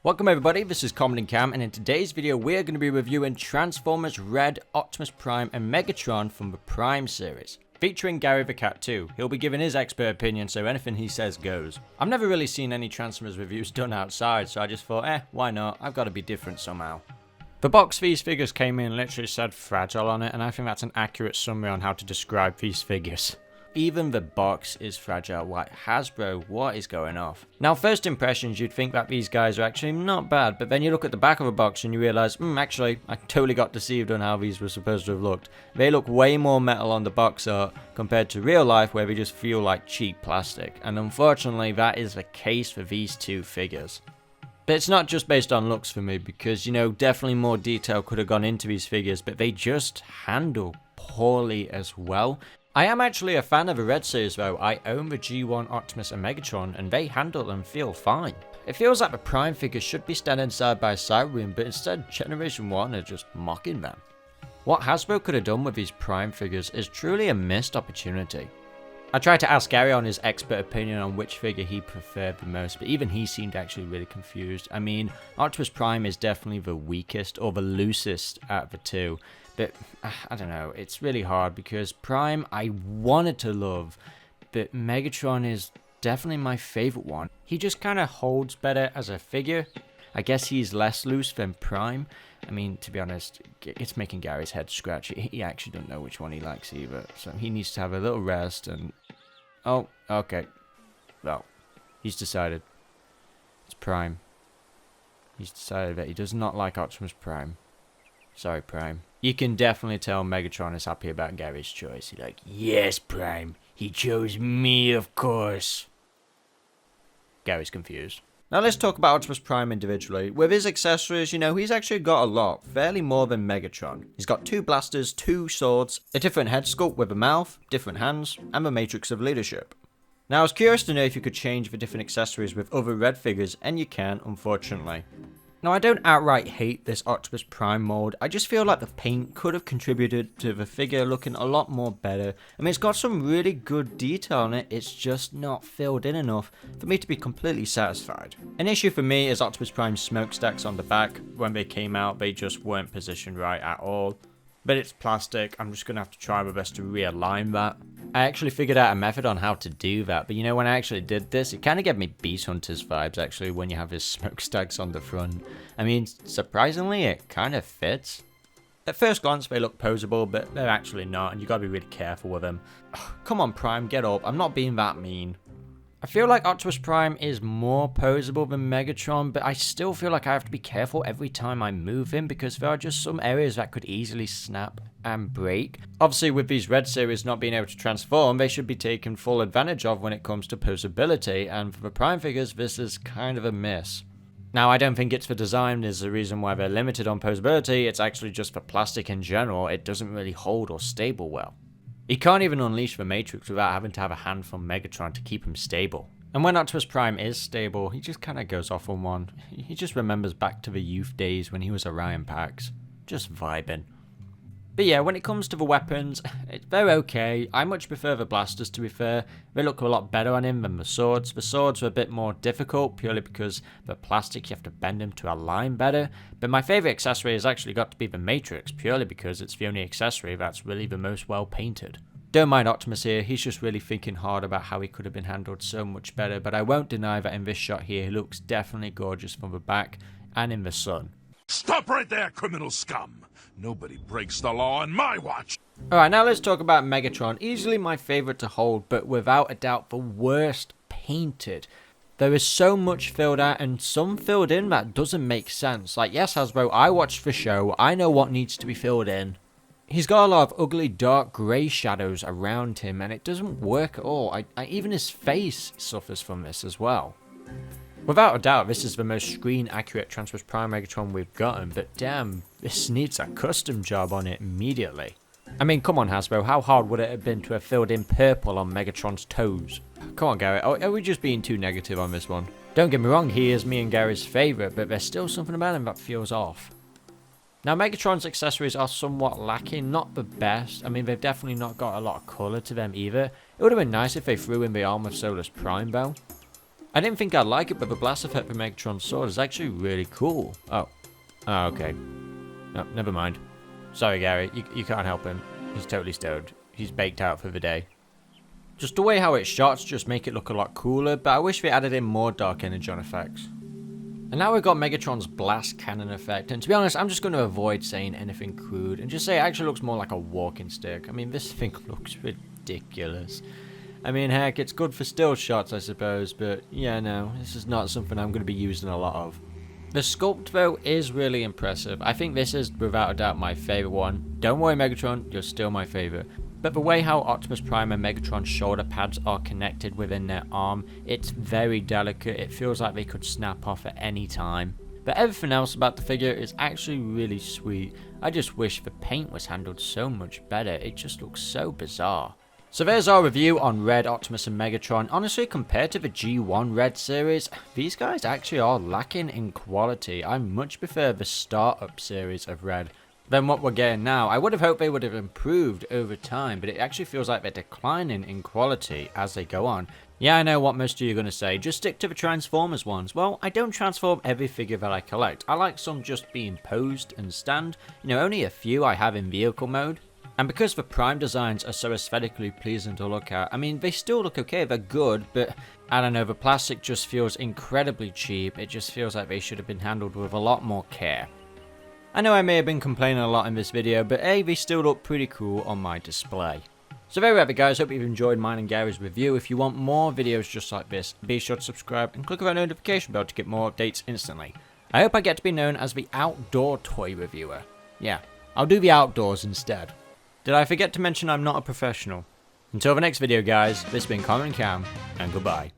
Welcome everybody, this is Common Cam, and in today's video we're going to be reviewing Transformers R.E.D, Optimus Prime and Megatron from the Prime series. Featuring Gary the Cat too. He'll be giving his expert opinion, so anything he says goes. I've never really seen any Transformers reviews done outside, so I just thought, why not? I've got to be different somehow. The box these figures came in literally said fragile on it, and I think that's an accurate summary on how to describe these figures. Even the box is fragile. Like, Hasbro, what is going off? Now, first impressions, you'd think that these guys are actually not bad, but then you look at the back of the box and you realise, actually, I totally got deceived on how these were supposed to have looked. They look way more metal on the box art compared to real life, where they just feel like cheap plastic. And unfortunately, that is the case for these two figures. But it's not just based on looks for me, because, definitely more detail could have gone into these figures, but they just handle poorly as well. I am actually a fan of the R.E.D series though. I own the G1 Optimus and Megatron, and they handle and feel fine. It feels like the Prime figures should be standing side by side with them, but instead Generation 1 are just mocking them. What Hasbro could have done with these Prime figures is truly a missed opportunity. I tried to ask Gary on his expert opinion on which figure he preferred the most, but even he seemed actually really confused. I mean, Optimus Prime is definitely the weakest or the loosest out of the two. But, I don't know, it's really hard because Prime I wanted to love, but Megatron is definitely my favourite one. He just kind of holds better as a figure. I guess he's less loose than Prime. I mean, to be honest, it's making Gary's head scratch. He actually don't know which one he likes either, so he needs to have a little rest and... Oh, okay. Well, he's decided. It's Prime. He's decided that he does not like Optimus Prime. Sorry, Prime. You can definitely tell Megatron is happy about Gary's choice. He's like, yes, Prime. He chose me, of course. Gary's confused. Now let's talk about Optimus Prime individually. With his accessories, he's actually got a lot. Fairly more than Megatron. He's got 2 blasters, 2 swords, a different head sculpt with a mouth, different hands, and the Matrix of Leadership. Now I was curious to know if you could change the different accessories with other R.E.D figures, and you can, unfortunately. Now, I don't outright hate this Optimus Prime mold. I just feel like the paint could have contributed to the figure looking a lot more better. I mean, it's got some really good detail on it, it's just not filled in enough for me to be completely satisfied. An issue for me is Optimus Prime's smokestacks on the back. When they came out, they just weren't positioned right at all. But it's plastic, I'm just going to have to try my best to realign that. I actually figured out a method on how to do that, but when I actually did this, it kind of gave me Beast Hunters vibes actually when you have his smokestacks on the front. I mean, surprisingly, it kind of fits. At first glance, they look posable, but they're actually not, and you gotta be really careful with them. Ugh, come on, Prime, get up, I'm not being that mean. I feel like Optimus Prime is more posable than Megatron, but I still feel like I have to be careful every time I move him because there are just some areas that could easily snap and break. Obviously, with these R.E.D series not being able to transform, they should be taken full advantage of when it comes to posability, and for the Prime figures, this is kind of a miss. Now, I don't think it's the design is the reason why they're limited on posability, it's actually just for plastic in general. It doesn't really hold or stable well. He can't even unleash the Matrix without having to have a hand from Megatron to keep him stable. And when Optimus Prime is stable, he just kind of goes off on one. He just remembers back to the youth days when he was Orion Pax. Just vibing. But yeah, when it comes to the weapons, they're okay. I much prefer the blasters, to be fair. They look a lot better on him than the swords. The swords are a bit more difficult, purely because they're plastic, you have to bend them to align better. But my favourite accessory has actually got to be the Matrix, purely because it's the only accessory that's really the most well painted. Don't mind Optimus here, he's just really thinking hard about how he could have been handled so much better, but I won't deny that in this shot here, he looks definitely gorgeous from the back and in the sun. Stop right there, criminal scum! Nobody breaks the law on my watch! Alright, now let's talk about Megatron. Easily my favourite to hold, but without a doubt the worst painted. There is so much filled out and some filled in that doesn't make sense. Like, yes, Hasbro, I watched the show, I know what needs to be filled in. He's got a lot of ugly dark grey shadows around him and it doesn't work at all. Even his face suffers from this as well. Without a doubt, this is the most screen-accurate Transformers Prime Megatron we've gotten, but damn, this needs a custom job on it immediately. I mean, come on Hasbro, how hard would it have been to have filled in purple on Megatron's toes? Come on Gary, are we just being too negative on this one? Don't get me wrong, he is me and Gary's favourite, but there's still something about him that feels off. Now Megatron's accessories are somewhat lacking, not the best. I mean, they've definitely not got a lot of colour to them either. It would have been nice if they threw in the arm of Solus Prime though. I didn't think I'd like it, but the blast effect for Megatron's sword is actually really cool. Oh, okay. No, never mind. Sorry, Gary, you can't help him. He's totally stoned. He's baked out for the day. Just the way how it's shot just make it look a lot cooler, but I wish they added in more dark energy on effects. And now we've got Megatron's blast cannon effect, and to be honest, I'm just going to avoid saying anything crude, and just say it actually looks more like a walking stick. I mean, this thing looks ridiculous. I mean, heck, it's good for still shots, I suppose, but yeah, no, this is not something I'm going to be using a lot of. The sculpt, though, is really impressive. I think this is, without a doubt, my favourite one. Don't worry, Megatron, you're still my favourite. But the way how Optimus Prime and Megatron's shoulder pads are connected within their arm, it's very delicate. It feels like they could snap off at any time. But everything else about the figure is actually really sweet. I just wish the paint was handled so much better. It just looks so bizarre. So there's our review on R.E.D, Optimus and Megatron. Honestly, compared to the G1 R.E.D series, these guys actually are lacking in quality. I much prefer the startup series of R.E.D than what we're getting now. I would have hoped they would have improved over time, but it actually feels like they're declining in quality as they go on. Yeah, I know what most of you are going to say, just stick to the Transformers ones. Well, I don't transform every figure that I collect. I like some just being posed and stand. You know, only a few I have in vehicle mode. And because the Prime designs are so aesthetically pleasing to look at, I mean, they still look okay, they're good, but I don't know, the plastic just feels incredibly cheap. It just feels like they should have been handled with a lot more care. I know I may have been complaining a lot in this video, but hey, they still look pretty cool on my display. So there we have it, guys. Hope you've enjoyed mine and Gary's review. If you want more videos just like this, be sure to subscribe and click on that notification bell to get more updates instantly. I hope I get to be known as the outdoor toy reviewer. Yeah, I'll do the outdoors instead. Did I forget to mention I'm not a professional? Until the next video, guys, this has been Connor and Cam, and goodbye.